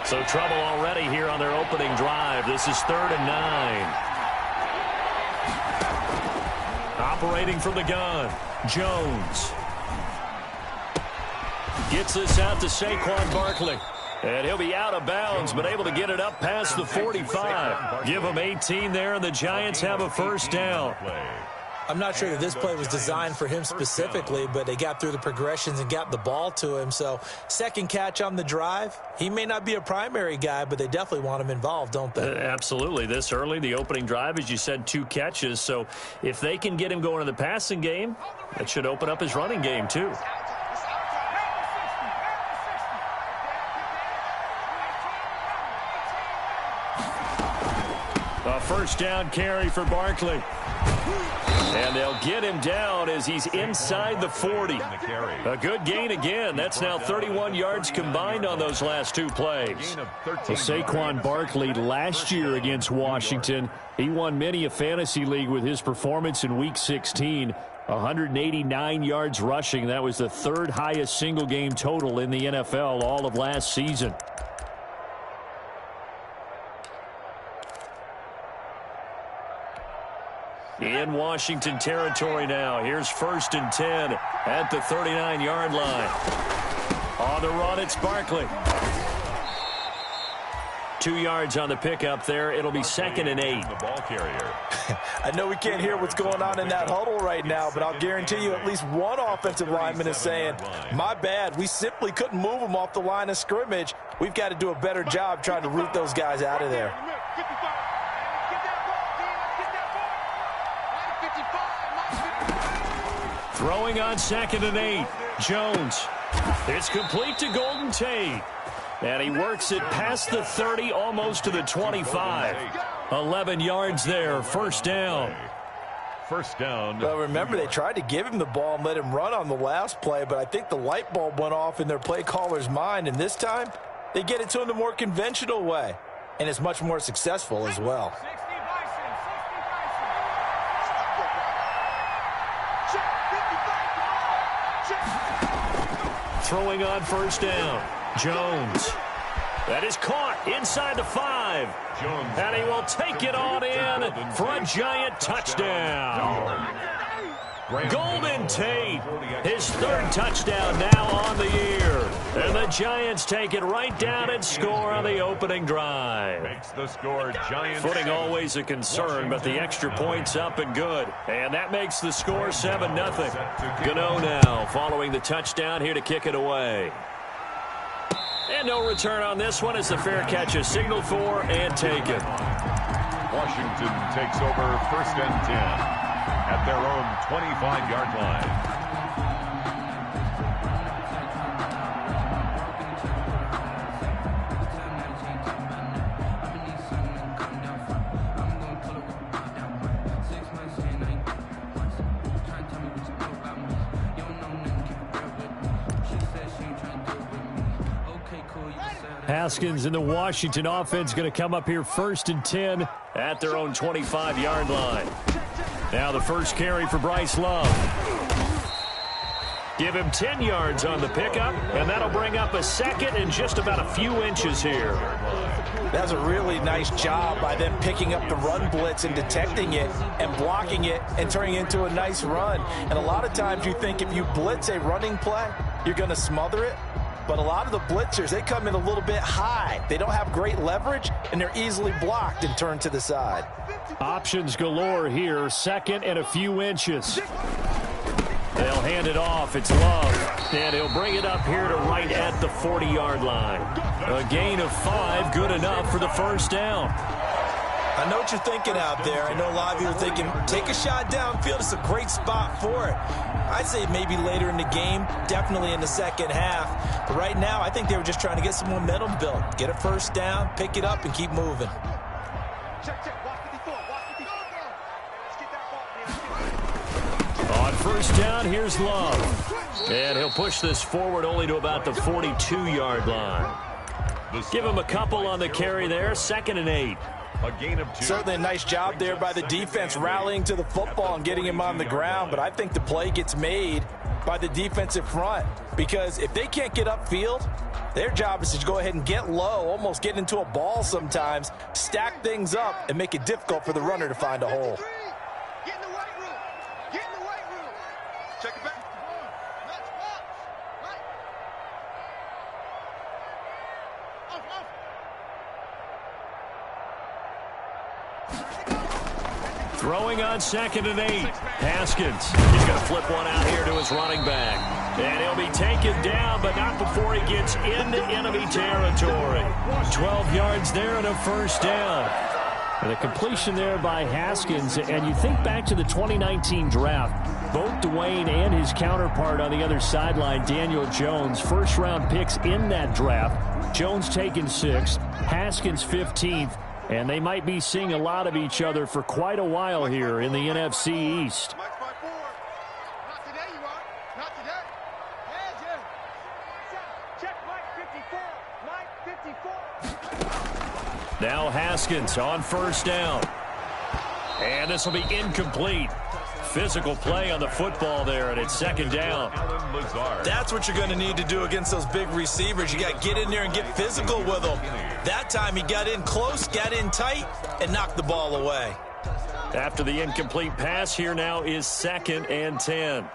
So trouble already here on their opening drive. This is 3rd and 9. Operating from the gun, Jones. Gets this out to Saquon Barkley. And he'll be out of bounds, but able to get it up past the 45. Give him 18 there, and the Giants have a first down. I'm not sure that this play was designed for him specifically, but they got through the progressions and got the ball to him. So second catch on the drive. He may not be a primary guy, but they definitely want him involved, don't they? Absolutely. This early, the opening drive, as you said, 2 catches. So if they can get him going in the passing game, that should open up his running game too. A first down carry for Barkley. And they'll get him down as he's inside the 40. A good gain again. That's now 31 yards combined on those last 2 plays. Well, Saquon Barkley last year against Washington, he won many a fantasy league with his performance in Week 16. 189 yards rushing. That was the 3rd highest single game total in the NFL all of last season. In Washington territory now. Here's 1st and 10 at the 39-yard line. On the run, it's Barkley. 2 yards on the pickup there. It'll be 2nd and 8. The ball carrier. I know we can't hear what's going on in that huddle right now, but I'll guarantee you at least one offensive lineman is saying, my bad, we simply couldn't move them off the line of scrimmage. We've got to do a better job trying to root those guys out of there. Throwing on 2nd and 8. Jones. It's complete to Golden Tate. And he works it past the 30, almost to the 25. 11 yards there, first down. First down. Well, remember, they tried to give him the ball and let him run on the last play, but I think the light bulb went off in their play caller's mind, and this time they get it to him the more conventional way, and it's much more successful as well. Throwing on first down. Jones. That is caught inside the 5. Jones. And he will take it on in for a giant touchdown. Golden Tate, his 3rd touchdown now on the year. And the Giants take it right down and score on the opening drive. Makes the score Giants. Footing always a concern, but the extra point's up and good. And that makes the score 7-0. Gmen now following the touchdown here to kick it away. And no return on this one as the fair catch is signaled for and taken. Washington takes over 1st and 10 at their own 25-yard line. Haskins and the Washington offense going to come up here 1st and 10 at their own 25-yard line. Now the first carry for Bryce Love. Give him 10 yards on the pickup, and that'll bring up a 2nd and just about a few inches here. That's a really nice job by them picking up the run blitz and detecting it and blocking it and turning it into a nice run. And a lot of times you think if you blitz a running play, you're going to smother it. But a lot of the blitzers, they come in a little bit high. They don't have great leverage, and they're easily blocked and turned to the side. Options galore here, 2nd and a few inches. They'll hand it off. It's Love. And he'll bring it up here to right at the 40-yard line. A gain of 5, good enough for the first down. I know what you're thinking out there. I know a lot of you are thinking, take a shot downfield. It's a great spot for it. I'd say maybe later in the game, definitely in the second half. But right now, I think they were just trying to get some momentum built. Get a first down, pick it up, and keep moving. On first down, here's Love. And he'll push this forward only to about the 42-yard line. Give him a couple on the carry there, 2nd and 8. A gain of 2. Certainly a nice job there by the defense rallying to the football and getting him on the ground, but I think the play gets made by the defensive front because if they can't get upfield, their job is to go ahead and get low, almost get into a ball sometimes, stack things up, and make it difficult for the runner to find a hole. Get in the weight room. Get in the weight room. Check it back. Throwing on 2nd and 8. Haskins. He's going to flip one out here to his running back. And he'll be taken down, but not before he gets into enemy territory. 12 yards there and a first down. And a completion there by Haskins. And you think back to the 2019 draft, both Dwayne and his counterpart on the other sideline, Daniel Jones, first-round picks in that draft. Jones taken 6th, Haskins 15th. And they might be seeing a lot of each other for quite a while here in the NFC East. Not today, you are. Not today. Check Mike 54. Mike 54. Now Haskins on first down. And this will be incomplete. Physical play on the football there, and it's 2nd down. That's what you're going to need to do against those big receivers. You got to get in there and get physical with them. That time he got in close, got in tight, and knocked the ball away. After the incomplete pass, here now is 2nd and 10.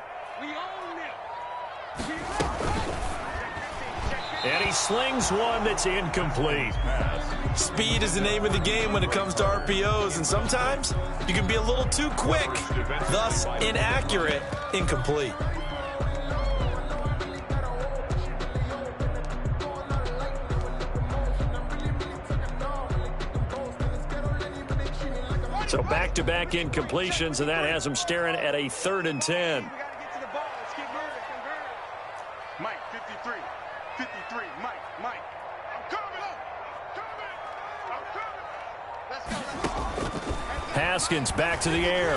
And he slings one that's incomplete. Speed is the name of the game when it comes to RPOs, and sometimes you can be a little too quick, thus inaccurate, incomplete. So back-to-back incompletions, and that has him staring at a 3rd and 10. We got to get to the ball. Let's get moving. Mike 53. 53. Mike. I'm coming. Let's go. Haskins back to the air.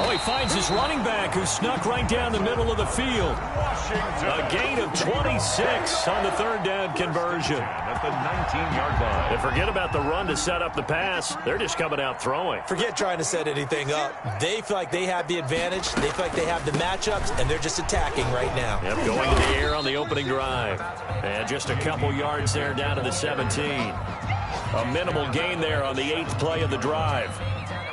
Oh, he finds his running back who snuck right down the middle of the field. A gain of 26 on the 3rd down conversion. At the 19-yard line. And forget about the run to set up the pass. They're just coming out throwing. Forget trying to set anything up. They feel like they have the advantage. They feel like they have the matchups, and they're just attacking right now. Yep, going to the air on the opening drive. And just a couple yards there down to the 17. A minimal gain there on the 8th play of the drive.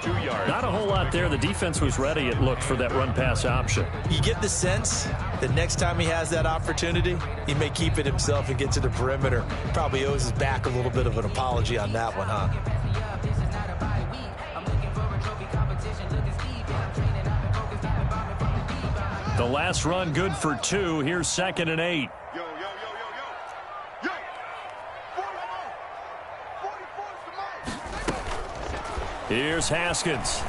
2 yards. Not a whole lot there. The defense was ready, it looked, for that run-pass option. You get the sense that next time he has that opportunity, he may keep it himself and get to the perimeter. Probably owes his back a little bit of an apology on that one, huh? The last run good for 2. Here's 2nd and 8. Yo. 44's the Here's Haskins.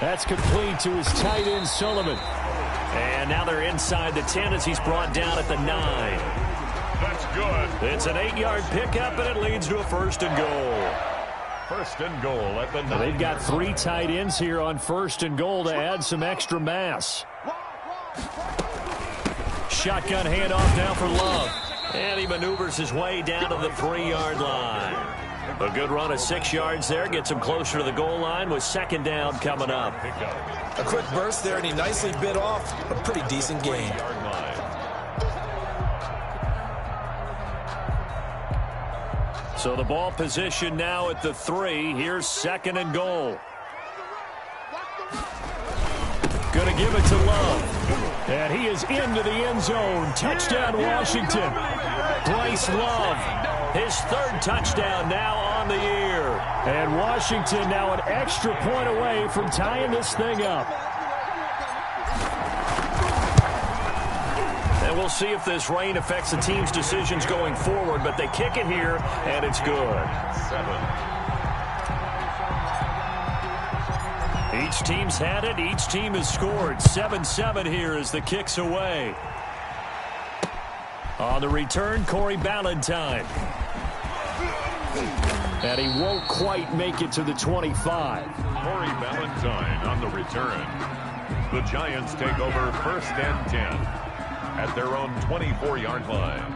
That's complete to his tight end, Sullivan. And now they're inside the 10 as he's brought down at the 9. That's good. It's an 8-yard pickup, and it leads to a 1st and goal. 1st and goal at the 9. They've got 3 tight ends here on 1st and goal to add some extra mass. Shotgun handoff now for Love. And he maneuvers his way down to the 3-yard line. A good run of 6 yards there gets him closer to the goal line with 2nd down coming up. A quick burst there, and he nicely bit off a pretty decent gain. So the ball position now at the 3. Here's 2nd and goal. Going to give it to Love. And he is into the end zone. Touchdown, Washington. Bryce Love, his 3rd touchdown now on the year. And Washington now an extra point away from tying this thing up. And we'll see if this rain affects the team's decisions going forward, but they kick it here, and it's good. 7. Each team's had it. Each team has scored. 7-7 here as the kick's away. On the return, Corey Ballantyne. And he won't quite make it to the 25. Corey Ballantyne on the return. The Giants take over 1st and 10 at their own 24-yard line.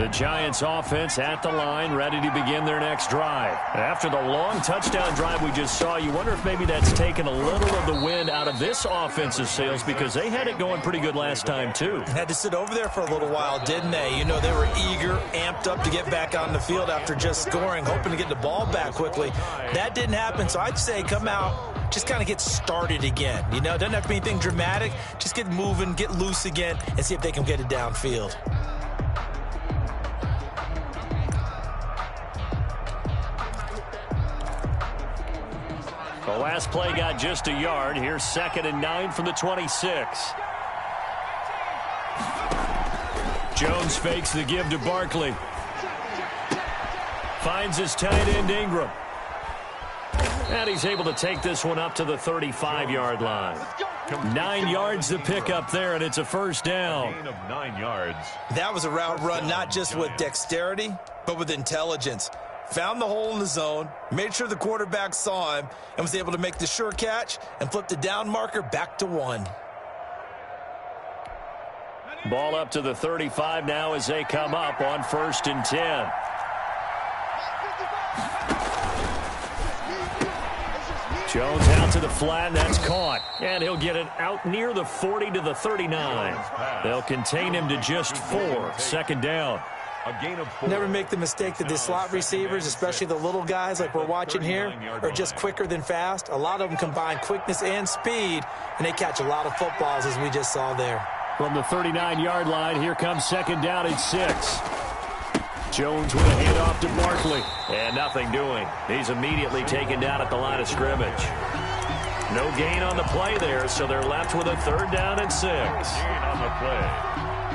The Giants offense at the line, ready to begin their next drive. After the long touchdown drive we just saw, you wonder if maybe that's taken a little of the wind out of this offensive sails, because they had it going pretty good last time too. Had to sit over there for a little while, didn't they? You know, they were eager, amped up to get back on the field after just scoring, hoping to get the ball back quickly. That didn't happen, so I'd say come out, just kind of get started again. You know, it doesn't have to be anything dramatic. Just get moving, get loose again, and see if they can get it downfield. The last play got just a yard. Here's 2nd and 9 from the 26. Jones fakes the give to Barkley. Finds his tight end Ingram. And he's able to take this one up to the 35-yard line. 9 yards to pick up there, and it's a first down. Gain of 9 yards. That was a route run not just with dexterity, but with intelligence. Found the hole in the zone, made sure the quarterback saw him, and was able to make the sure catch and flip the down marker back to 1. Ball up to the 35 now as they come up on 1st and 10. Jones out to the flat, and that's caught. And he'll get it out near the 40 to the 39. They'll contain him to just 4. 2nd down. A gain of 4. Never make the mistake that the slot receivers, especially the little guys like we're watching here, are just quicker than fast. A lot of them combine quickness and speed, and they catch a lot of footballs, as we just saw there. From the 39-yard line, here comes 2nd down and 6. Jones with a handoff to Barkley, and nothing doing. He's immediately taken down at the line of scrimmage. No gain on the play there, so they're left with a 3rd down and 6. Gain on the play,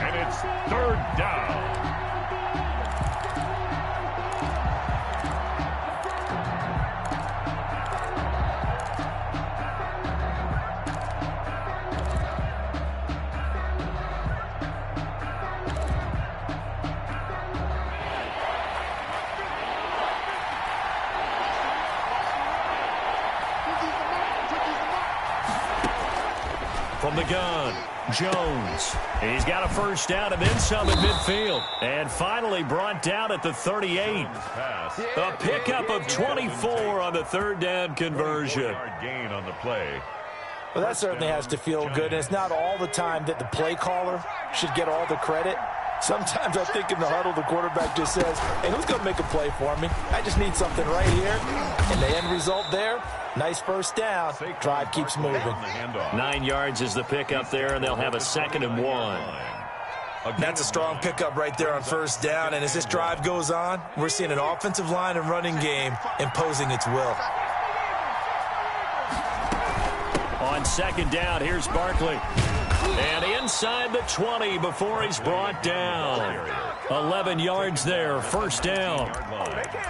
and it's 3rd down. From the gun, Jones. He's got a first down and then some at midfield. And finally brought down at the 38. A pickup of 24 on the 3rd down conversion. Gain on the play. Well, that certainly has to feel good, and it's not all the time that the play caller should get all the credit. Sometimes I think in the huddle, the quarterback just says, hey, who's going to make a play for me? I just need something right here. And the end result there, nice first down. Drive keeps moving. 9 yards is the pickup there, and they'll have a 2nd and 1. That's a strong pickup right there on first down. And as this drive goes on, we're seeing an offensive line and running game imposing its will. On 2nd down, here's Barkley. And inside the 20 before he's brought down. 11 yards there, first down.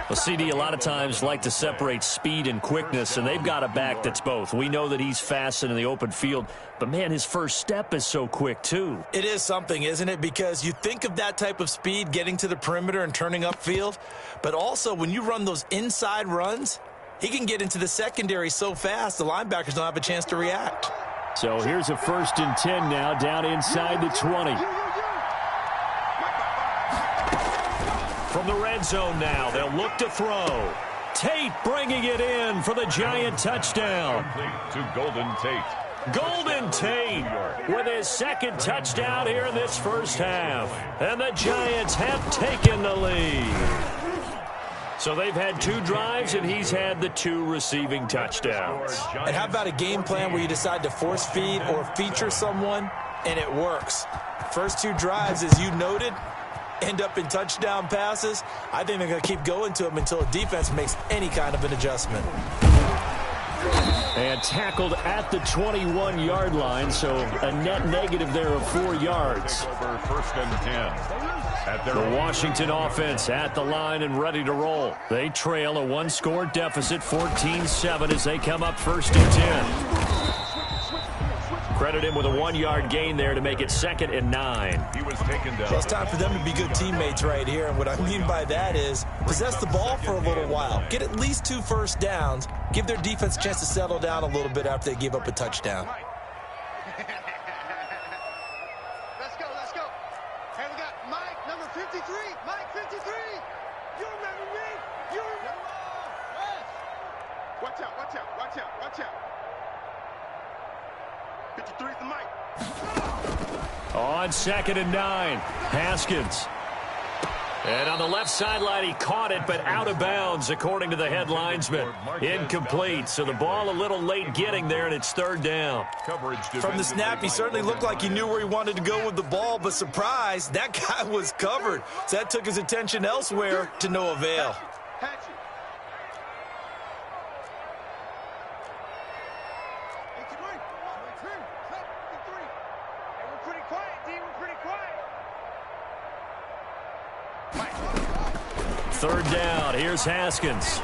Well, CD, a lot of times like to separate speed and quickness, and they've got a back that's both. We know that he's fast in the open field, but, man, his first step is so quick, too. It is something, isn't it? Because you think of that type of speed getting to the perimeter and turning upfield, but also when you run those inside runs, he can get into the secondary so fast the linebackers don't have a chance to react. So here's a 1st and 10 now, down inside the 20. From the red zone now, they'll look to throw. Tate bringing it in for the Giant touchdown. To Golden Tate. Golden Tate with his 2nd touchdown here in this first half. And the Giants have taken the lead. So they've had 2 drives, and he's had the 2 receiving touchdowns. And how about a game plan where you decide to force feed or feature someone, and it works? First 2 drives, as you noted, end up in touchdown passes. I think they're going to keep going to them until a defense makes any kind of an adjustment. And tackled at the 21-yard line, so a net negative there of 4 yards. Over 1st and 10. The Washington offense at the line and ready to roll. They trail a 1-score deficit, 14-7, as they come up 1st and 10. Credit him with a 1-yard gain there to make it 2nd and 9. He was taken down. Well, it's time for them to be good teammates right here. And what I mean by that is possess the ball for a little while. Get at least 2 first downs. Give their defense a chance to settle down a little bit after they give up a touchdown. Let's go. Hey, we got Mike, number 53. Mike, 53. You remember me? You remember? Watch out, watch out, watch out, watch out. 53 is the Mike. On 2nd and 9, Haskins. And on the left sideline, he caught it, but out of bounds, according to the head linesman. Incomplete, so the ball a little late getting there, and it's 3rd down. From the snap, he certainly looked like he knew where he wanted to go with the ball, but surprise, that guy was covered. So that took his attention elsewhere to no avail. Hatchet. 83. 53. Hey, we're pretty quiet, D. We're pretty quiet. 3rd down. Here's Haskins.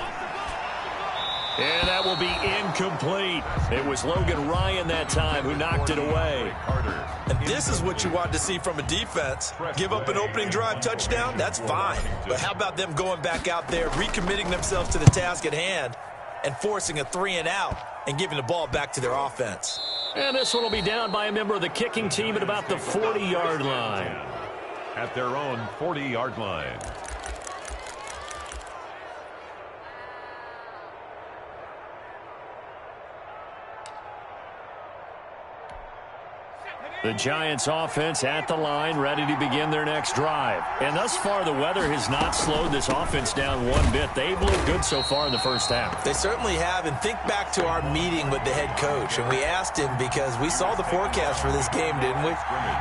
And that will be incomplete. It was Logan Ryan that time who knocked it away. And this is what you want to see from a defense. Give up an opening drive touchdown, that's fine. But how about them going back out there, recommitting themselves to the task at hand, and forcing a 3-and-out and giving the ball back to their offense. And this one will be down by a member of the kicking team at about the 40-yard line. At their own 40-yard line. The Giants offense at the line, ready to begin their next drive. And thus far, the weather has not slowed this offense down one bit. They've looked good so far in the first half. They certainly have, and think back to our meeting with the head coach, and we asked him because we saw the forecast for this game, didn't we?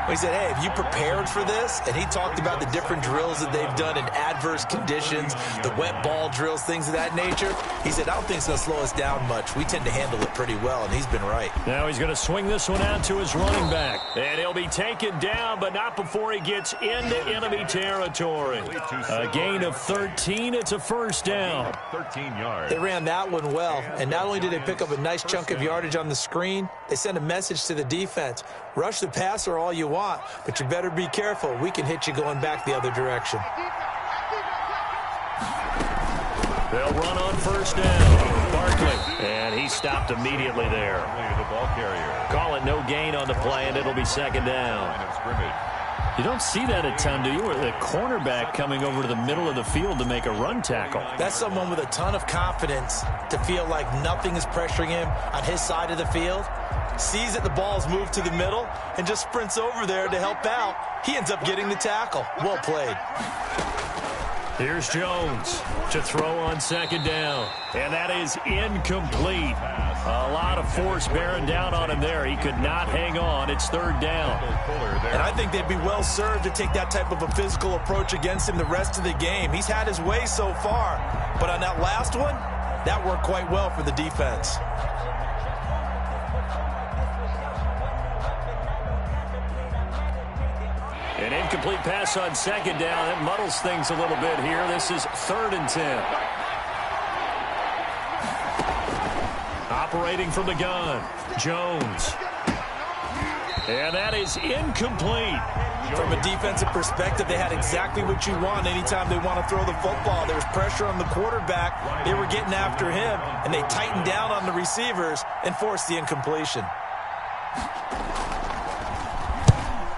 We said, hey, have you prepared for this? And he talked about the different drills that they've done in adverse conditions, the wet ball drills, things of that nature. He said, I don't think it's going to slow us down much. We tend to handle it pretty well, and he's been right. Now he's going to swing this one out to his running back. And he'll be taken down, but not before he gets into enemy territory. A gain of 13. It's a 1st down. 13 yards. They ran that one well, and not only did they pick up a nice chunk of yardage on the screen, they sent a message to the defense. Rush the passer all you want, but you better be careful. We can hit you going back the other direction. They'll run on 1st down. Barkley. And he stopped immediately there. The ball carrier. Call it no gain on the play, and it'll be 2nd down. You don't see that a ton, do you? Where the cornerback coming over to the middle of the field to make a run tackle. That's someone with a ton of confidence to feel like nothing is pressuring him on his side of the field. Sees that the ball's moved to the middle and just sprints over there to help out. He ends up getting the tackle. Well played. Here's Jones to throw on 2nd down. And that is incomplete. A lot of force bearing down on him there. He could not hang on. It's 3rd down. And I think they'd be well served to take that type of a physical approach against him the rest of the game. He's had his way so far. But on that last one, that worked quite well for the defense. An incomplete pass on 2nd down. That muddles things a little bit here. This is 3rd and 10. Operating from the gun, Jones. And that is incomplete. From a defensive perspective, they had exactly what you want anytime they want to throw the football. There was pressure on the quarterback. They were getting after him, and they tightened down on the receivers and forced the incompletion.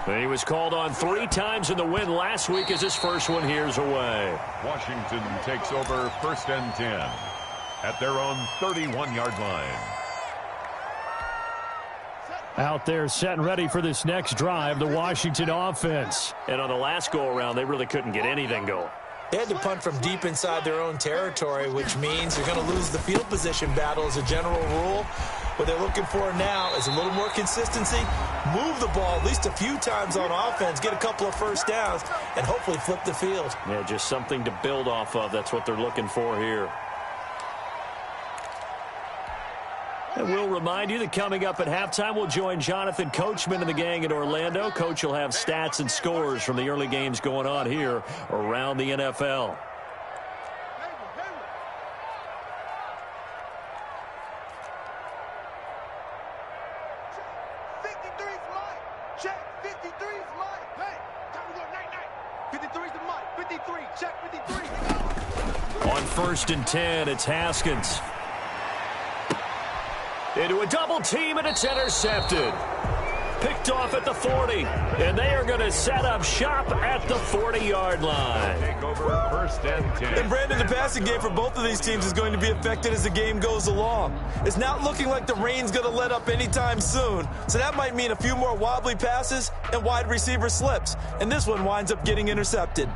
He was called on 3 times in the win last week as his first one here's away. Washington takes over 1st and 10 at their own 31-yard line. Out there set and ready for this next drive, the Washington offense. And on the last go-around, they really couldn't get anything going. They had to punt from deep inside their own territory, which means they're going to lose the field position battle as a general rule. What they're looking for now is a little more consistency, move the ball at least a few times on offense, get a couple of 1st downs, and hopefully flip the field. Yeah, just something to build off of. That's what they're looking for here. And we'll remind you that coming up at halftime, we'll join Jonathan Coachman and the gang in Orlando. Coach will have stats and scores from the early games going on here around the NFL. On 1st and 10, it's Haskins. Into a double team, and it's intercepted. picked off at the 40. And they are going to set up shop at the 40-yard line. Take over first and 10. And Brandon, the passing game for both of these teams is going to be affected as the game goes along. It's not looking like the rain's going to let up anytime soon, so that might mean a few more wobbly passes and wide receiver slips. And this one winds up getting intercepted.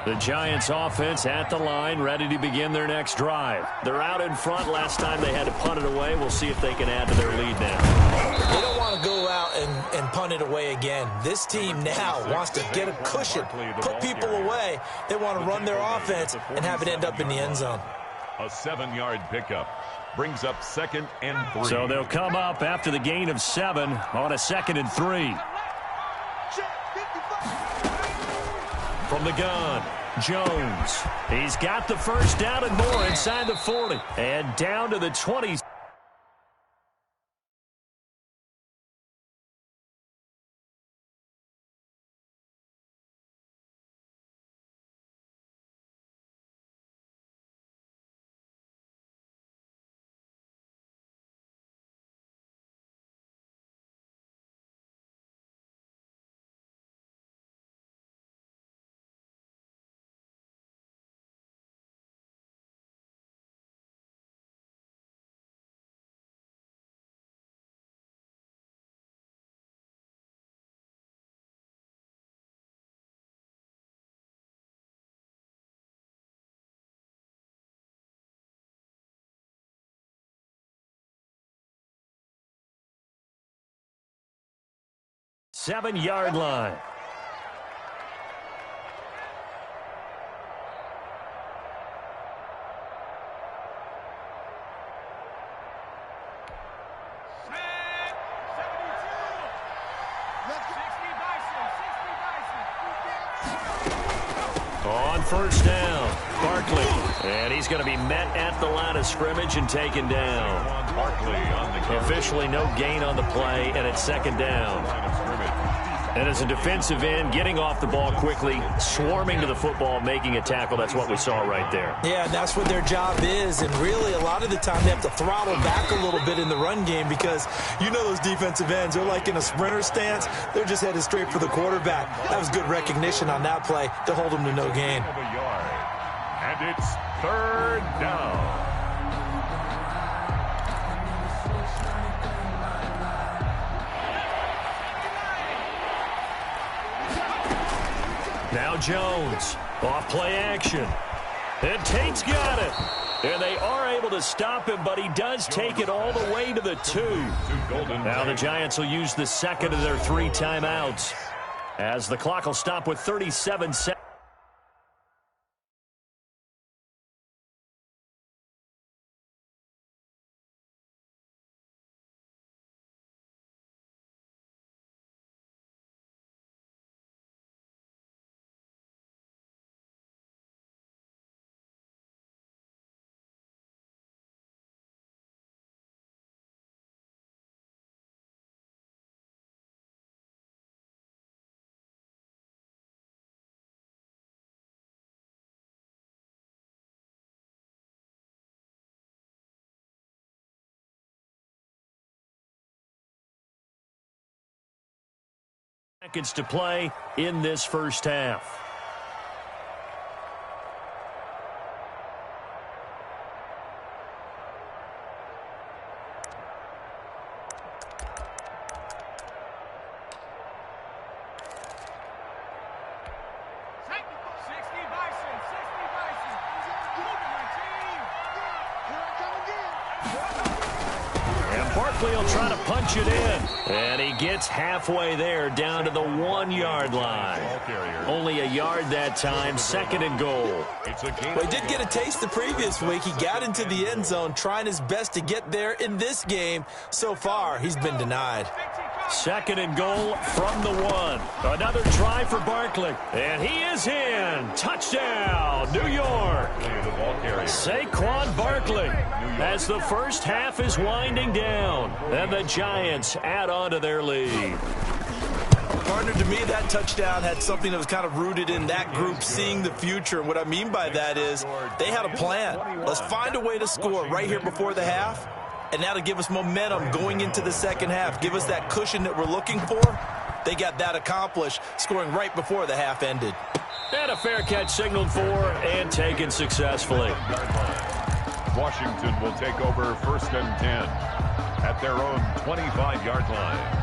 The Giants offense at the line, ready to begin their next drive. They're out in front. Last time they had to punt it away. We'll see if they can add to their lead now. They don't want to go out and punt it away again. This team now wants to get a cushion, put people away. They want to run their offense and have it end up in the end zone. A 7-yard pickup brings up 2nd and 3. So they'll come up after the gain of 7 on a 2nd and 3. From the gun, Jones. He's got the first down and more inside the 40. And down to the 20. Seven-yard line. On first down, Barkley. And he's going to be met at the line of scrimmage and taken down. Barkley on the carry. Officially no gain on the play, and it's 2nd down. And as a defensive end, getting off the ball quickly, swarming to the football, making a tackle, that's what we saw right there. Yeah, that's what their job is, and really a lot of the time they have to throttle back a little bit in the run game because you know those defensive ends, they're like in a sprinter stance. They're just headed straight for the quarterback. That was good recognition on that play to hold them to no gain. And it's 3rd down. Now Jones, off play action. And Tate's got it. And they are able to stop him, but he does take it all the way to the 2. Now the Giants will use the 2nd of their 3 timeouts, as the clock will stop with 37 seconds. Seconds to play in this first half. Barkley will try to punch it in. And he gets halfway there, down to the 1-yard line. Only a yard that time, 2nd and goal. Well, he did get a taste the previous week. He got into the end zone, trying his best to get there in this game. So far, he's been denied. Second and goal from the 1. Another try for Barkley. And he is in. Touchdown, New York. Saquon Barkley as the first half is winding down. And the Giants add on to their lead. Partner, to me, that touchdown had something that was kind of rooted in that group seeing the future. And what I mean by that is they had a plan. Let's find a way to score right here before the half. And that'll give us momentum going into the second half. Give us that cushion that we're looking for. They got that accomplished, scoring right before the half ended. And a fair catch signaled for and taken successfully. Washington will take over 1st and 10 at their own 25-yard line.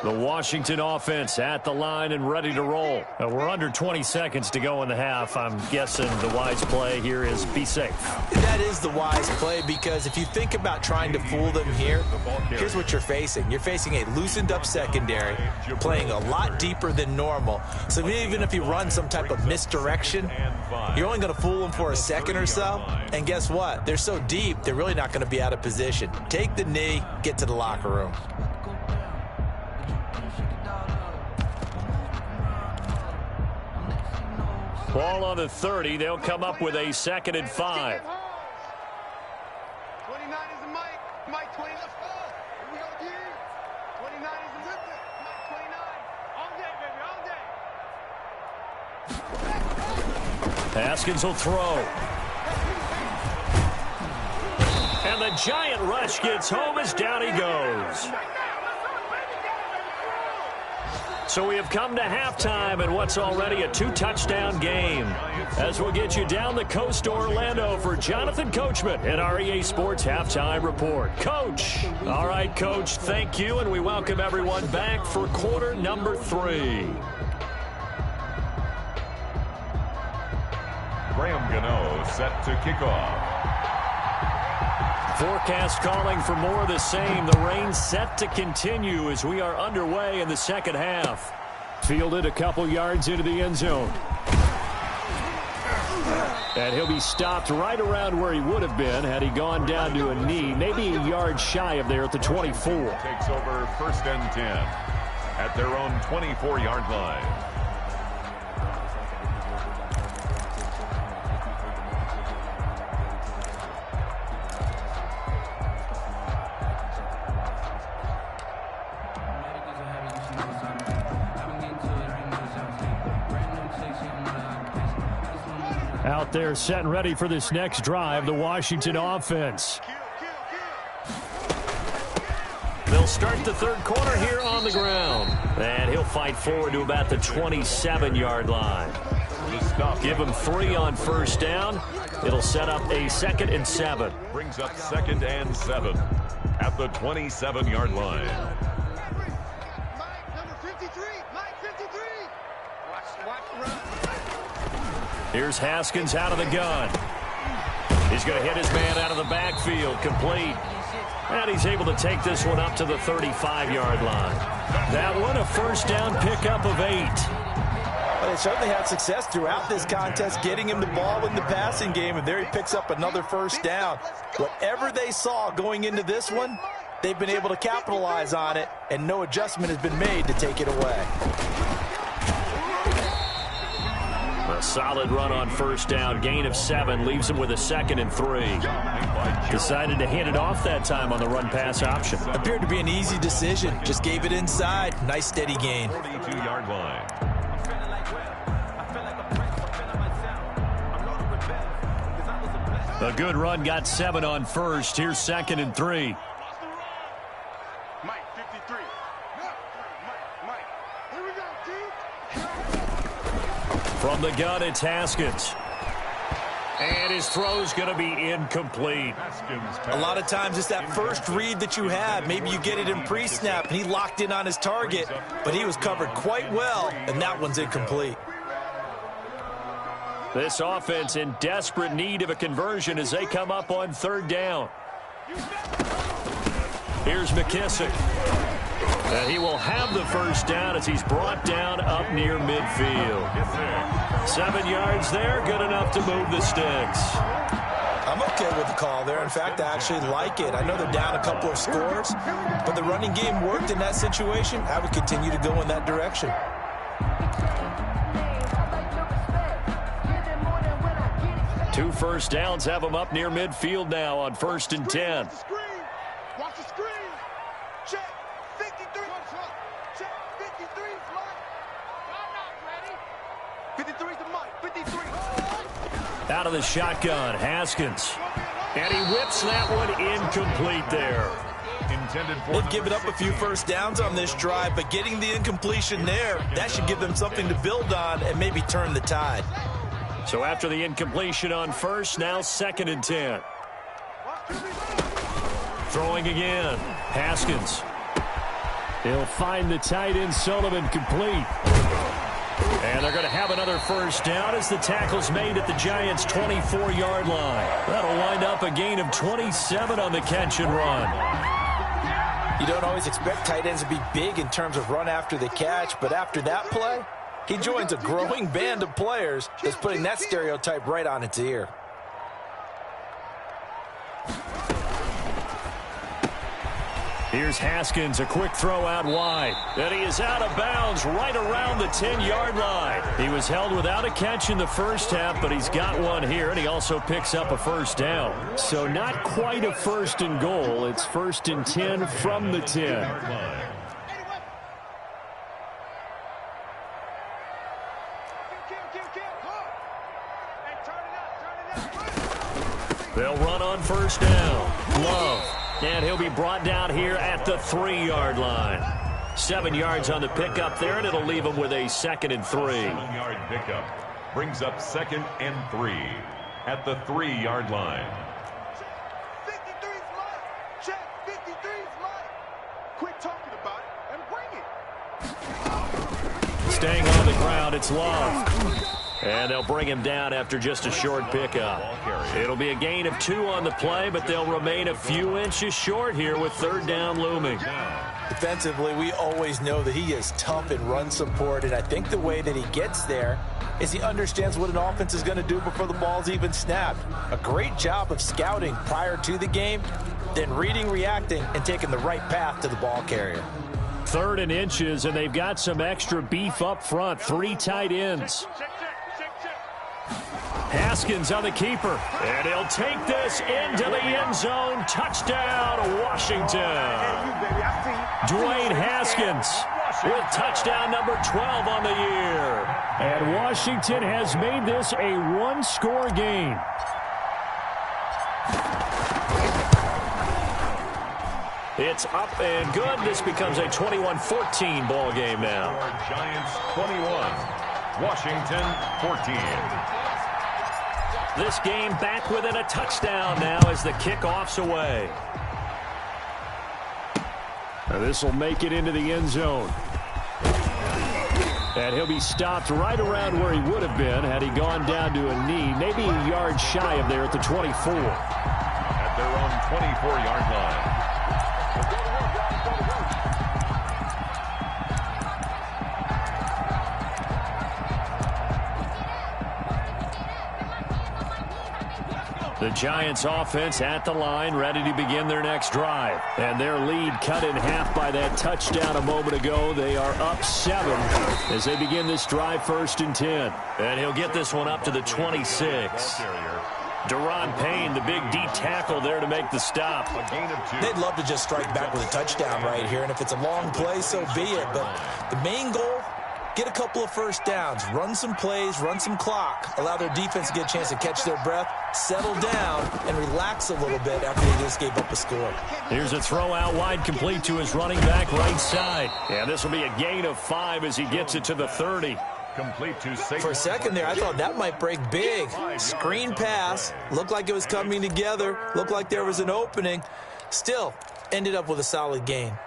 The Washington offense at the line and ready to roll. We're under 20 seconds to go in the half. I'm guessing the wise play here is be safe. That is the wise play, because if you think about trying to fool them here, here's what you're facing. You're facing a loosened up secondary, playing a lot deeper than normal. So even if you run some type of misdirection, you're only going to fool them for a second or so. And guess what? They're so deep, they're really not going to be out of position. Take the knee, get to the locker room. Ball on the 30. They'll come up with a 2nd and 5. 29 is the Mike. Mike 20. Let's go. Here we go again. 29 is the Whipper. Mike 29. All day, baby. All day. Haskins will throw. And the giant rush gets home as down he goes. So we have come to halftime in what's already a 2-touchdown game. As we'll get you down the coast to Orlando for Jonathan Coachman at our EA Sports Halftime Report. Coach. All right, Coach, thank you, and we welcome everyone back for quarter number 3. Graham Gano set to kick off. Forecast calling for more of the same. The rain set to continue as we are underway in the second half. Fielded a couple yards into the end zone. And he'll be stopped right around where he would have been had he gone down to a knee, maybe a yard shy of there at the 24. Takes over 1st and 10 at their own 24-yard line. Out there set and ready for this next drive, the Washington offense. They'll start the third quarter here on the ground. And he'll fight forward to about the 27-yard line. Give him 3 on first down. It'll set up a 2nd and 7. Brings up 2nd and 7 at the 27-yard line. Mike, number 53. Mike, 53. Watch the run. Here's Haskins out of the gun. He's going to hit his man out of the backfield, complete. And he's able to take this one up to the 35-yard line. That one, a first down pickup of 8. Well, they certainly had success throughout this contest, getting him the ball in the passing game, and there he picks up another first down. Whatever they saw going into this one, they've been able to capitalize on it, and no adjustment has been made to take it away. A solid run on first down. Gain of 7 leaves him with a 2nd and 3. Decided to hand it off that time on the run-pass option. Appeared to be an easy decision. Just gave it inside. Nice steady gain. 42-yard line. A good run got 7 on first. Here's 2nd and 3. Mike, 53. Mike. Here we go, dude. From the gun, it's Haskins. And his throw's going to be incomplete. A lot of times it's that first read that you have. Maybe you get it in pre-snap, and he locked in on his target, but he was covered quite well, and that one's incomplete. This offense in desperate need of a conversion as they come up on third down. Here's McKissick. And he will have the first down as he's brought down up near midfield. 7 yards there, good enough to move the sticks. I'm okay with the call there. In fact, I actually like it. I know they're down a couple of scores, but the running game worked in that situation. I would continue to go in that direction. Two first downs have them up near midfield now on 1st and 10. Watch the screen. Check. 53. Check. 53 is Mike. I'm not ready. 53 is the Mike. 53. Out of the shotgun, Haskins. And he whips that one incomplete there. They've given up a few first downs on this drive, but getting the incompletion there, that should give them something to build on and maybe turn the tide. So after the incompletion on 1st, now 2nd and 10. Throwing again, Haskins. He'll find the tight end Sullivan complete. And they're going to have another first down as the tackle's made at the Giants' 24-yard line. That'll wind up a gain of 27 on the catch and run. You don't always expect tight ends to be big in terms of run after the catch, but after that play, he joins a growing band of players that's putting that stereotype right on its ear. Here's Haskins, a quick throw out wide. And he is out of bounds right around the 10-yard line. He was held without a catch in the first half, but he's got one here, and he also picks up a first down. So not quite a 1st and goal. It's 1st and 10 from the 10. They'll run on first down. Love. And he'll be brought down here at the 3-yard line. 7 yards on the pickup there, and it'll leave him with a 2nd and 3. 7-yard pickup brings up 2nd and 3 at the 3-yard line. 53's Mike. Check. 53's Mike. Quit talking about it and bring it. Staying on the ground, it's Love. And they'll bring him down after just a short pickup. It'll be a gain of 2 on the play, but they'll remain a few inches short here with 3rd down looming. Defensively, we always know that he is tough in run support, and I think the way that he gets there is he understands what an offense is going to do before the ball's even snapped. A great job of scouting prior to the game, then reading, reacting, and taking the right path to the ball carrier. 3rd and inches, and they've got some extra beef up front. 3 tight ends. Haskins on the keeper, and he'll take this into the end zone. Touchdown, Washington. Dwayne Haskins with touchdown number 12 on the year. And Washington has made this a 1-score game. It's up and good. This becomes a 21-14 ball game now. Giants 21, Washington 14. This game back within a touchdown now as the kickoff's away. Now this will make it into the end zone. And he'll be stopped right around where he would have been had he gone down to a knee, maybe a yard shy of there at the 24. At their own 24-yard line. The Giants offense at the line, ready to begin their next drive. And their lead cut in half by that touchdown a moment ago. They are up 7 as they begin this drive 1st and 10. And he'll get this one up to the 26. Deron Payne, the big D tackle there to make the stop. They'd love to just strike back with a touchdown right here, and if it's a long play, so be it. But the main goal, get a couple of first downs, run some plays, run some clock, allow their defense to get a chance to catch their breath, settle down, and relax a little bit after they just gave up a score. Here's a throw out wide, complete to his running back right side. And this will be a gain of 5 as he gets it to the 30. Complete to Saquon. For a second there, I thought that might break big. Screen pass, looked like it was coming together, looked like there was an opening. Still, ended up with a solid gain.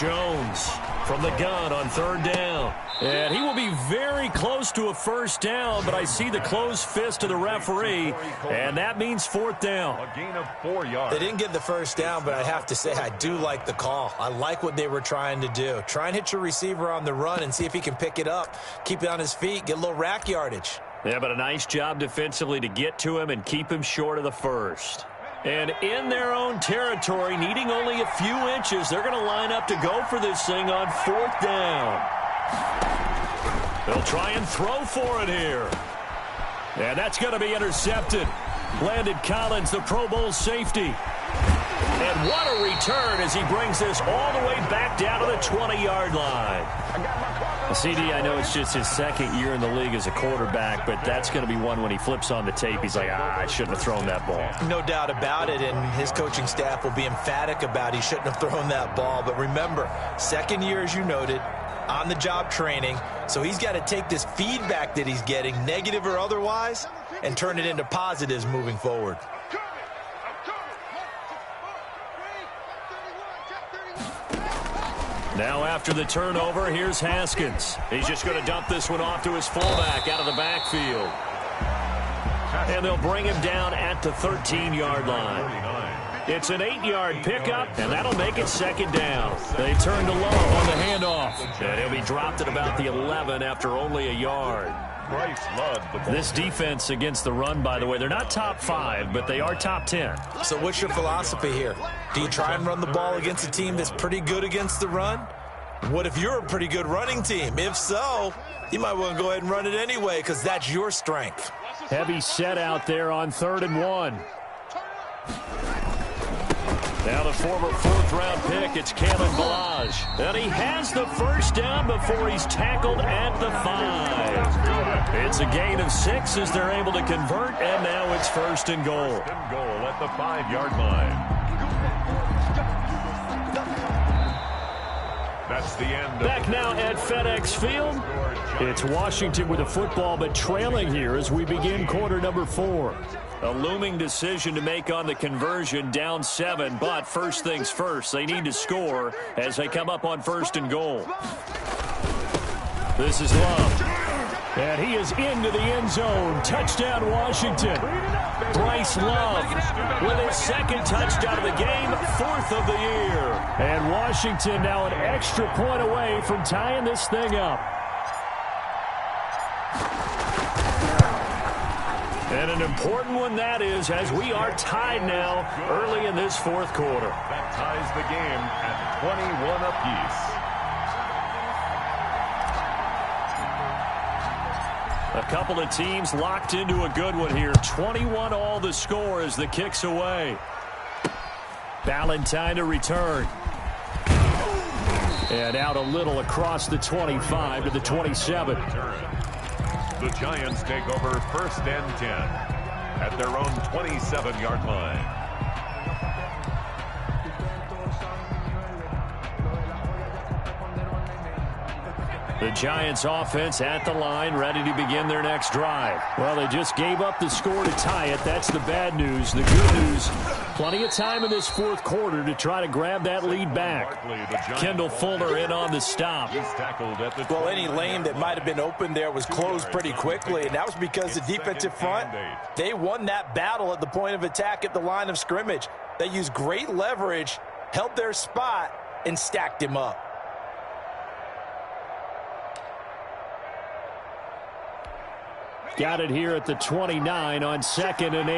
Jones from the gun on 3rd down. And he will be very close to a first down, but I see the closed fist of the referee, and that means 4th down. A gain of 4 yards. They didn't get the first down, but I have to say I do like the call. I like what they were trying to do. Try and hit your receiver on the run and see if he can pick it up, keep it on his feet, get a little rack yardage. Yeah, but a nice job defensively to get to him and keep him short of the first. And in their own territory, needing only a few inches, they're going to line up to go for this thing on 4th down. They'll try and throw for it here. And that's going to be intercepted. Landon Collins, the Pro Bowl safety. And what a return as he brings this all the way back down to the 20-yard line. CD, I know it's just his 2nd year in the league as a quarterback, but that's going to be one when he flips on the tape. He's like, I shouldn't have thrown that ball. No doubt about it, and his coaching staff will be emphatic about he shouldn't have thrown that ball. But remember, 2nd year, as you noted, on-the-job training, so he's got to take this feedback that he's getting, negative or otherwise, and turn it into positives moving forward. Now after the turnover, here's Haskins. He's just going to dump this one off to his fullback out of the backfield. And they'll bring him down at the 13-yard line. It's an 8-yard pickup, and that'll make it 2nd down. They turn to Lowe on the handoff. And he'll be dropped at about the 11 after only a yard. This defense against the run, by the way, they're not top 5, but they are top 10. So what's your philosophy here? Do you try and run the ball against a team that's pretty good against the run? What if you're a pretty good running team? If so, you might want to go ahead and run it anyway because that's your strength. Heavy set out there on 3rd and 1. Now the former 4th-round pick, it's Kalen Ballage. And he has the first down before he's tackled at the 5. It's a gain of 6 as they're able to convert, and now it's 1st and goal. 1st and goal at the 5-yard line. That's the end. Back now at FedEx Field. It's Washington with the football, but trailing here as we begin quarter number 4. A looming decision to make on the conversion, down 7, but first things first, they need to score as they come up on 1st and goal. This is Love. And he is into the end zone. Touchdown, Washington. Bryce Love with his 2nd touchdown of the game, 4th of the year. And Washington now an extra point away from tying this thing up. And an important one that is, as we are tied now early in this 4th quarter. That ties the game at 21 apiece. A couple of teams locked into a good one here. 21 all the score as the kick's away. Valentine to return. And out a little across the 25 to the 27. The Giants take over 1st and 10 at their own 27-yard line. The Giants offense at the line, ready to begin their next drive. Well, they just gave up the score to tie it. That's the bad news. The good news, plenty of time in this 4th quarter to try to grab that lead back. Kendall Fuller in on the stop. Well, any lane that might have been open there was closed pretty quickly, and that was because the defensive front, they won that battle at the point of attack at the line of scrimmage. They used great leverage, held their spot, and stacked him up. Got it here at the 29 on 2nd and 8.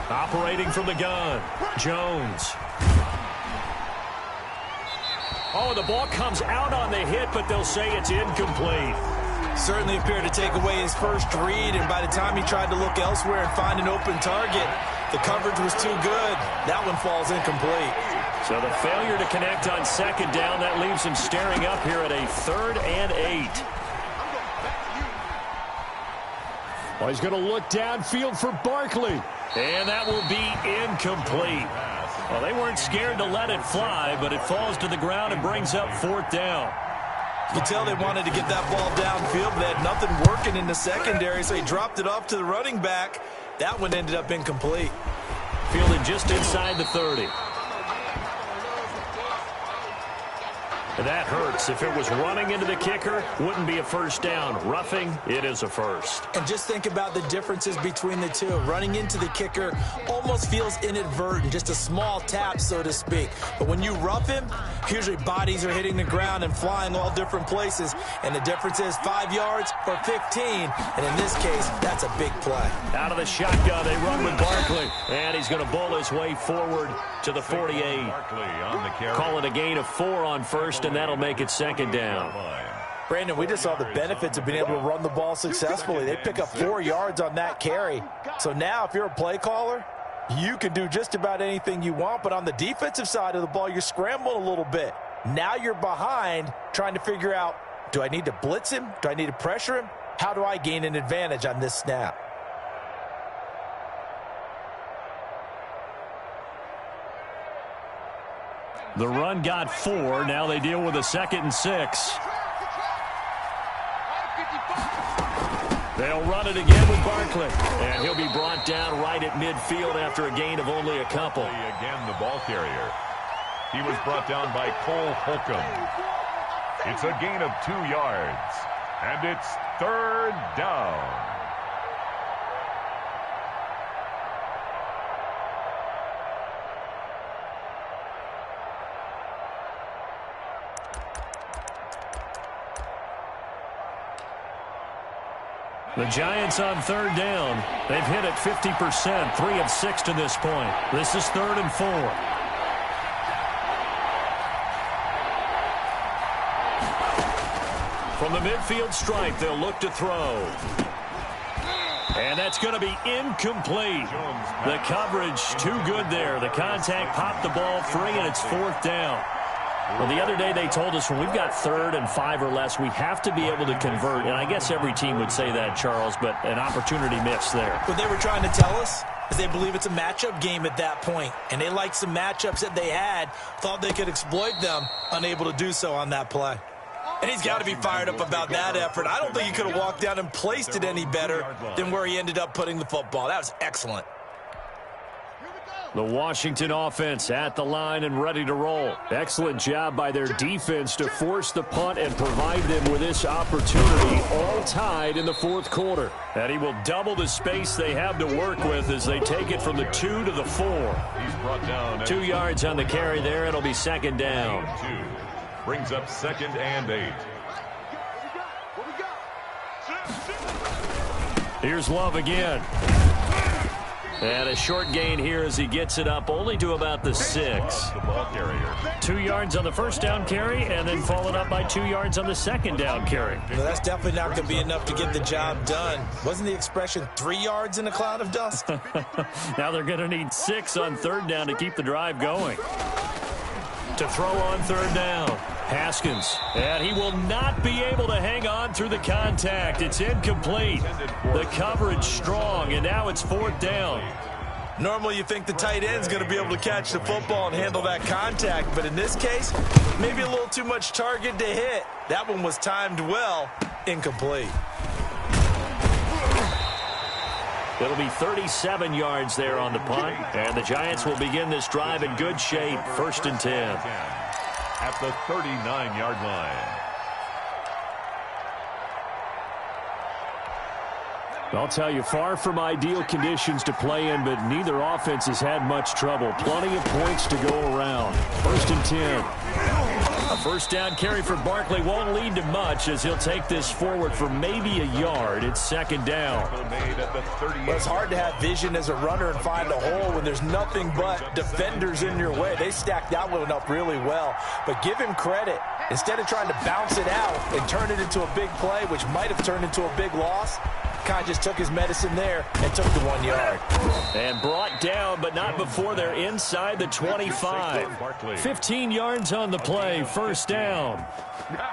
Operating from the gun, Jones. Oh, the ball comes out on the hit, but they'll say it's incomplete. Certainly appeared to take away his first read, and by the time he tried to look elsewhere and find an open target, the coverage was too good. That one falls incomplete. So the failure to connect on 2nd down, that leaves him staring up here at a 3rd and 8. Well, he's going to look downfield for Barkley. And that will be incomplete. Well, they weren't scared to let it fly, but it falls to the ground and brings up 4th down. You could tell they wanted to get that ball downfield, but they had nothing working in the secondary, so he dropped it off to the running back. That one ended up incomplete. Fielded just inside the 30. That hurts. If it was running into the kicker, wouldn't be a first down. Roughing, it is a first. And just think about the differences between the two. Running into the kicker almost feels inadvertent, just a small tap, so to speak. But when you rough him, usually bodies are hitting the ground and flying all different places. And the difference is 5 yards or 15. And in this case, that's a big play. Out of the shotgun, they run with Barkley. And he's going to bowl his way forward to the 48. Call it a gain of 4 on first, and that'll make it second down. Brandon, we just saw the benefits of being able to run the ball successfully. They pick up 4 yards on that carry. So now if you're a play caller, you can do just about anything you want. But on the defensive side of the ball, you're scrambling a little bit. Now you're behind trying to figure out, do I need to blitz him? Do I need to pressure him? How do I gain an advantage on this snap? The run got 4. Now they deal with a 2nd and 6. They'll run it again with Barkley. And he'll be brought down right at midfield after a gain of only a couple. Again, the ball carrier. He was brought down by Cole Holcomb. It's a gain of 2 yards. And it's 3rd down. The Giants on 3rd down. They've hit it 50%, 3 of 6 to this point. This is 3rd and 4. From the midfield stripe, they'll look to throw. And that's going to be incomplete. The coverage too good there. The contact popped the ball free, and it's 4th down. Well, the other day they told us when we've got 3rd and 5 or less, we have to be able to convert. And I guess every team would say that, Charles, but an opportunity missed there. What they were trying to tell us is they believe it's a matchup game at that point. And they liked some matchups that they had, thought they could exploit them, unable to do so on that play. And he's got to be fired up about that effort. I don't think he could have walked down and placed it any better than where he ended up putting the football. That was excellent. The Washington offense at the line and ready to roll. Excellent job by their defense to force the punt and provide them with this opportunity, all tied in the 4th quarter. And he will double the space they have to work with as they take it from the 2 to the 4. He's brought down 2 yards on the carry there. It'll be 2nd down. 2 brings up 2nd and 8. Here's Love again. And a short gain here as he gets it up only to about the 6. The ball carrier. 2 yards on the 1st down carry and then followed up by 2 yards on the 2nd down carry. Well, that's definitely not going to be enough to get the job done. Wasn't the expression 3 yards in a cloud of dust? Now they're going to need 6 on 3rd down to keep the drive going. To throw on 3rd down. Haskins. And he will not be able to hang on through the contact. It's incomplete. The coverage strong, and now it's 4th down. Normally you think the tight end's going to be able to catch the football and handle that contact, but in this case, maybe a little too much target to hit. That one was timed well. Incomplete. It'll be 37 yards there on the punt, and the Giants will begin this drive in good shape. 1st and 10. At the 39-yard line. I'll tell you, far from ideal conditions to play in, but neither offense has had much trouble. Plenty of points to go around. 1st and 10. A 1st down carry for Barkley won't lead to much as he'll take this forward for maybe a yard. It's 2nd down. Well, it's hard to have vision as a runner and find a hole when there's nothing but defenders in your way. They stacked that one up really well. But give him credit. Instead of trying to bounce it out and turn it into a big play, which might have turned into a big loss, Kai just took his medicine there and took the 1 yard. And brought down, but not before they're inside the 25. 15 yards on the play, 1st down.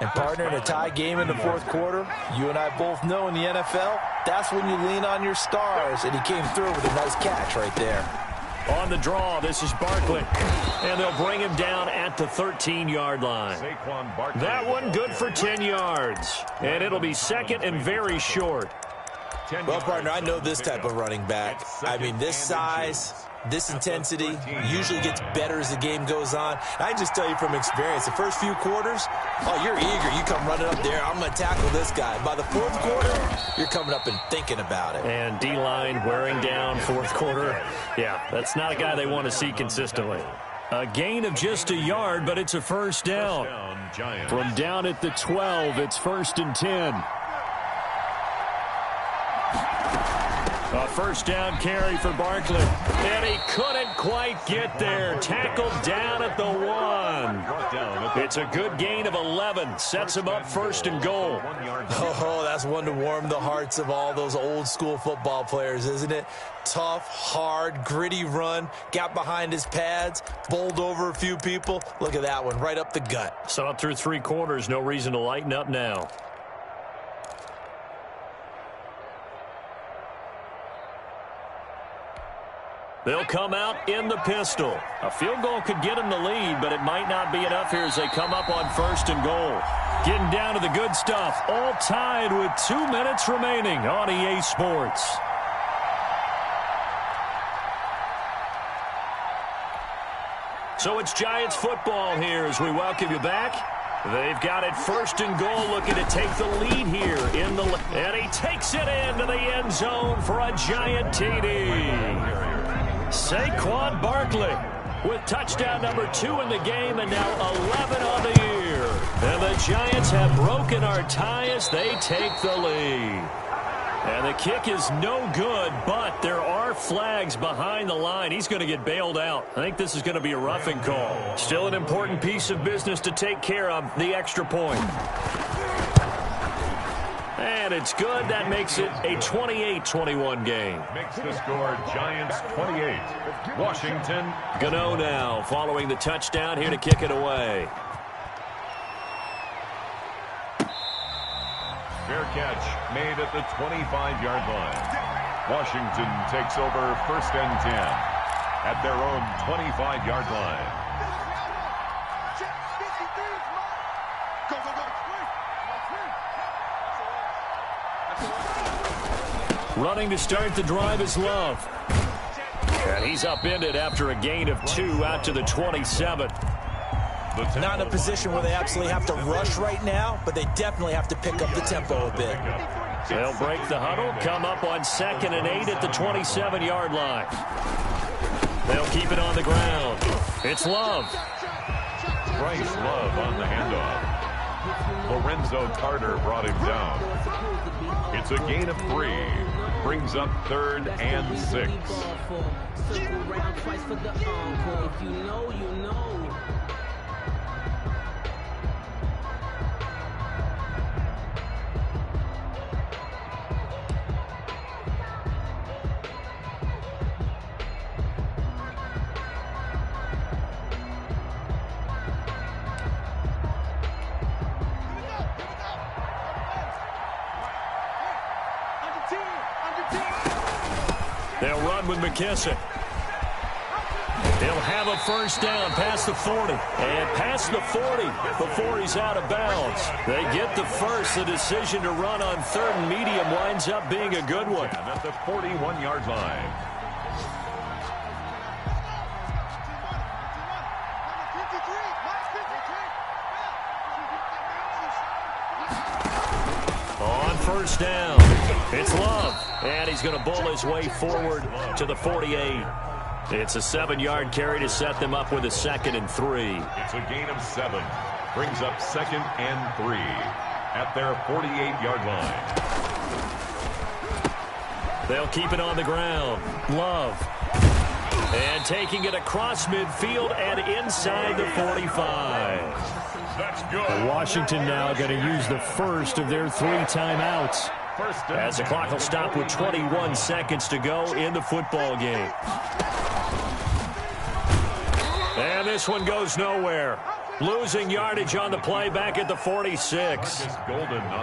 And partner, in a tie game in the 4th quarter, you and I both know in the NFL, that's when you lean on your stars. And he came through with a nice catch right there. On the draw, this is Barkley. And they'll bring him down at the 13-yard line. That one good for 10 yards. And it'll be 2nd and very short. Well, partner, I know this type of running back. I mean, this size, This intensity usually gets better as the game goes on. I can just tell you from experience, the first few quarters, oh, you're eager. You come running up there, I'm going to tackle this guy. By the fourth quarter, you're coming up and thinking about it. And D-line wearing down fourth quarter. Yeah, that's not a guy they want to see consistently. A gain of just a yard, but it's a first down. From down at the 12, it's 1st and 10. A first down carry for Barkley. And he couldn't quite get there. Tackled down at the 1. It's a good gain of 11. Sets him up 1st and goal. Oh, that's one to warm the hearts of all those old school football players, isn't it? Tough, hard, gritty run. Got behind his pads. Bowled over a few people. Look at that one, right up the gut. Saw it through 3 quarters. No reason to lighten up now. They'll come out in the pistol. A field goal could get them the lead, but it might not be enough here as they come up on 1st and goal. Getting down to the good stuff. All tied with 2 minutes remaining on EA Sports. So it's Giants football here as we welcome you back. They've got it 1st and goal, looking to take the lead here in the... And he takes it into the end zone for a Giant TD. Saquon Barkley with touchdown number 2 in the game and now 11 on the year. And the Giants have broken our tie as they take the lead. And the kick is no good, but there are flags behind the line. He's going to get bailed out. I think this is going to be a roughing call. Still an important piece of business to take care of, the extra point. And it's good. That makes it a 28-21 game. Makes the score Giants 28. Washington. Gano now following the touchdown here to kick it away. Fair catch made at the 25-yard line. Washington takes over 1st and 10 at their own 25-yard line. Running to start the drive is Love. And he's upended after a gain of 2 out to the 27. Not in a position where they absolutely have to rush right now, but they definitely have to pick up the tempo a bit. They'll break the huddle, come up on 2nd and 8 at the 27-yard line. They'll keep it on the ground. It's Love. Bryce Love on the handoff. Lorenzo Carter brought him down. It's a gain of 3. Brings up 3rd and 6. They'll run with McKissick. He'll have a first down past the 40. And past the 40 before he's out of bounds. They get the first. The decision to run on 3rd and medium winds up being a good one. At the 41-yard line. On first down, it's Love. And he's going to bull his way forward to the 48. It's a 7-yard carry to set them up with a 2nd and 3. It's a gain of 7. Brings up 2nd and 3 at their 48-yard line. They'll keep it on the ground. Love. And taking it across midfield and inside the 45. That's good. Washington now going to use the first of their 3 timeouts. As the clock will stop with 21 seconds to go in the football game. And this one goes nowhere. Losing yardage on the play back at the 46.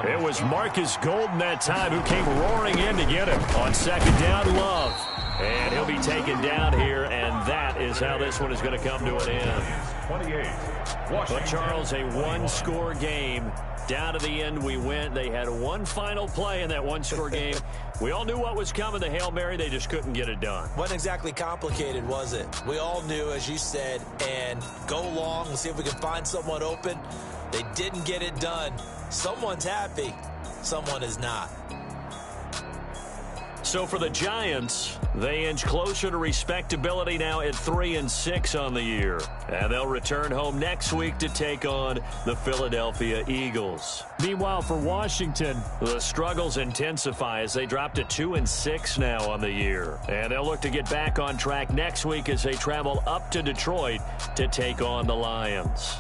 It was Marcus Golden that time who came roaring in to get him. On 2nd down, Love. And he'll be taken down here, and that is how this one is going to come to an end. 28. Well, Washington, Charles, a 21. one-score game. Down to the end we went. They had one final play in that one-score game. We all knew what was coming, the Hail Mary. They just couldn't get it done. Wasn't exactly complicated, was it? We all knew, as you said, and go long and see if we can find someone open. They didn't get it done. Someone's happy. Someone is not. So for the Giants, they inch closer to respectability now at 3-6 on the year. And they'll return home next week to take on the Philadelphia Eagles. Meanwhile, for Washington, the struggles intensify as they drop to 2-6 now on the year. And they'll look to get back on track next week as they travel up to Detroit to take on the Lions.